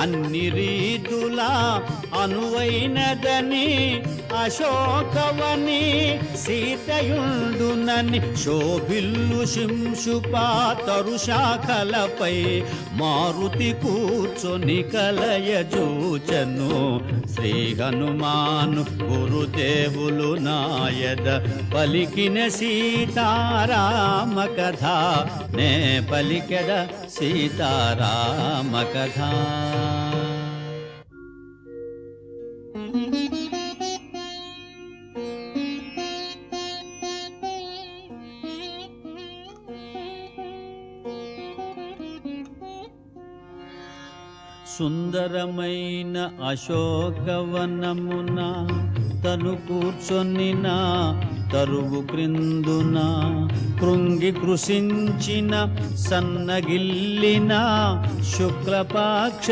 అన్ని రీతులా అనువైనదని అశోకవని సీతయుండునని శోభిల్లు శింశుపా తరుశాఖలపై మారుతి కూర్చొని కలయజూచను. శ్రీ హనుమాను గురుదేవులు నాయద పలికిన సీతారామ కథ నే పలికెద సీతారామ కథ. సుందరమైన అశోకవనమున తను కూర్చొనిన తరువు క్రిందున కృంగి కృషించిన సన్నగిల్లిన శుక్లపాక్ష